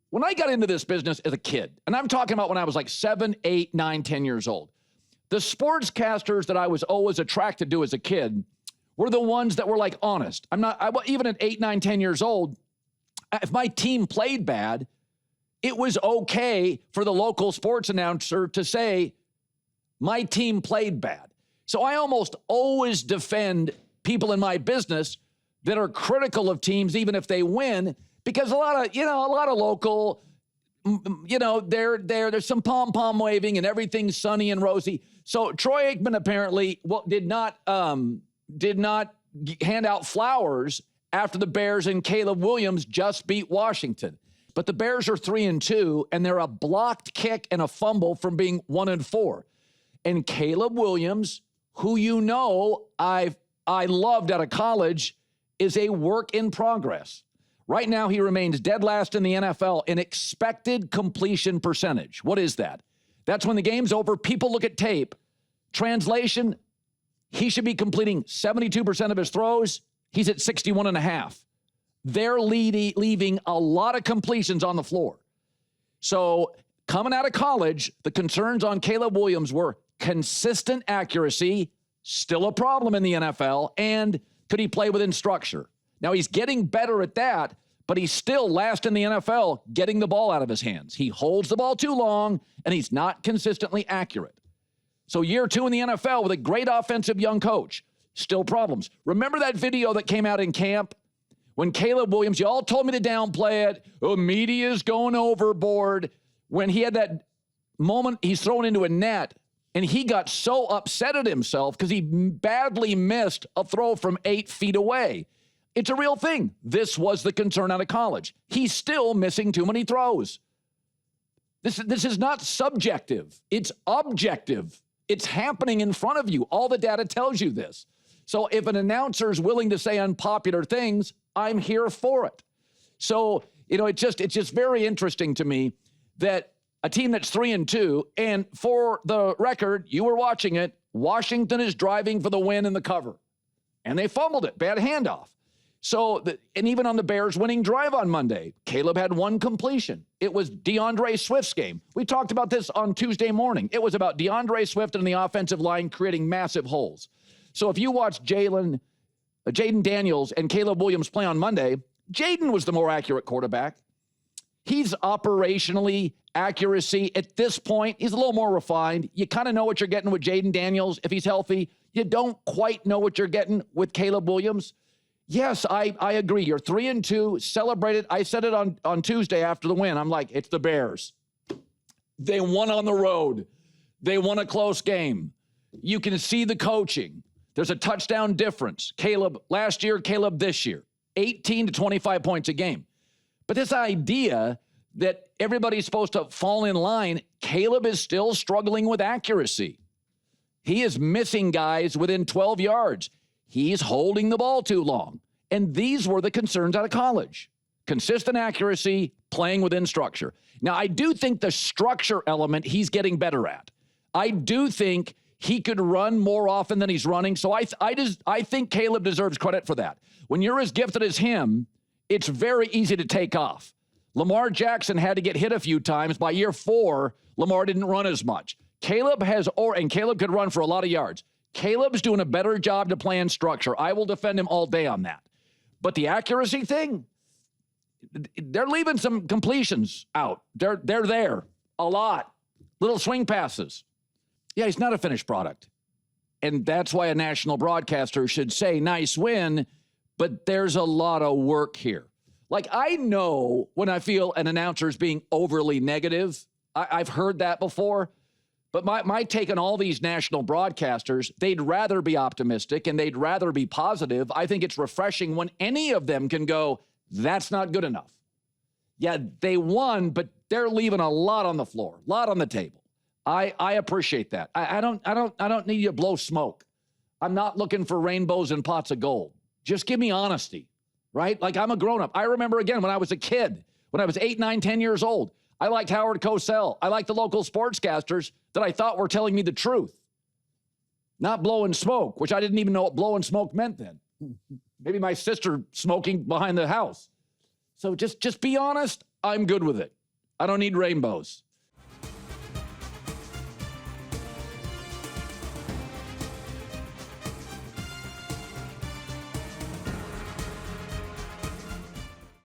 when I got into this business as a kid, and I'm talking about when I was like 7, 8, 9, 10 years old, the sportscasters that I was always attracted to as a kid were the ones that were like honest. Even at 8, 9, 10 years old, if my team played bad, it was okay for the local sports announcer to say, my team played bad. So I almost always defend people in my business that are critical of teams, even if they win, because a lot of local, there's some pom-pom waving and everything's sunny and rosy. So Troy Aikman apparently did not hand out flowers after the Bears and Caleb Williams just beat Washington. But the Bears are 3-2, and they're a blocked kick and a fumble from being 1-4. And Caleb Williams, who I loved out of college, is a work in progress. Right now, he remains dead last in the NFL in expected completion percentage. What is that? That's when the game's over, people look at tape. Translation, he should be completing 72% of his throws. He's at 61.5%. They're leaving a lot of completions on the floor. So coming out of college, the concerns on Caleb Williams were consistent accuracy, still a problem in the NFL, and could he play within structure? Now, he's getting better at that, but he's still last in the NFL getting the ball out of his hands. He holds the ball too long, and he's not consistently accurate. So year 2 in the NFL with a great offensive young coach, still problems. Remember that video that came out in camp when Caleb Williams, you all told me to downplay it. Oh, media's going overboard. When he had that moment, he's thrown into a net, and he got so upset at himself because he badly missed a throw from 8 feet away. It's a real thing. This was the concern out of college. He's still missing too many throws. This is not subjective. It's objective. It's happening in front of you. All the data tells you this. So if an announcer is willing to say unpopular things, I'm here for it. So, it's just very interesting to me that a team that's 3-2, and for the record, you were watching it, Washington is driving for the win in the cover. And they fumbled it. Bad handoff. So, and even on the Bears winning drive on Monday, Caleb had 1 completion. It was DeAndre Swift's game. We talked about this on Tuesday morning. It was about DeAndre Swift and the offensive line creating massive holes. So if you watch Jaden Daniels and Caleb Williams play on Monday, Jaden was the more accurate quarterback. He's operationally accuracy at this point. He's a little more refined. You kind of know what you're getting with Jaden Daniels if he's healthy. You don't quite know what you're getting with Caleb Williams. Yes, I agree. You're 3-2, celebrated. I said it on Tuesday after the win. I'm like, it's the Bears. They won on the road. They won a close game. You can see the coaching. There's a touchdown difference. Caleb last year, Caleb this year. 18 to 25 points a game. But this idea that everybody's supposed to fall in line, Caleb is still struggling with accuracy. He is missing guys within 12 yards. He's holding the ball too long. And these were the concerns out of college. Consistent accuracy, playing within structure. Now, I do think the structure element he's getting better at. I do think he could run more often than he's running. So I think Caleb deserves credit for that. When you're as gifted as him, it's very easy to take off. Lamar Jackson had to get hit a few times. By year 4, Lamar didn't run as much. Caleb could run for a lot of yards. Caleb's doing a better job to play in structure. I will defend him all day on that. But the accuracy thing, they're leaving some completions out. They're there a lot. Little swing passes. Yeah, he's not a finished product. And that's why a national broadcaster should say, nice win, but there's a lot of work here. Like, I know when I feel an announcer is being overly negative. I've heard that before. But my take on all these national broadcasters, they'd rather be optimistic and they'd rather be positive. I think it's refreshing when any of them can go, that's not good enough. Yeah, they won, but they're leaving a lot on the floor, a lot on the table. I appreciate that. I don't need you to blow smoke. I'm not looking for rainbows and pots of gold. Just give me honesty, right? Like, I'm a grown-up. I remember, again, when I was a kid, when I was 8, 9, 10 years old, I liked Howard Cosell. I liked the local sportscasters that I thought were telling me the truth, not blowing smoke, which I didn't even know what blowing smoke meant then. Maybe my sister smoking behind the house. So just be honest. I'm good with it. I don't need rainbows.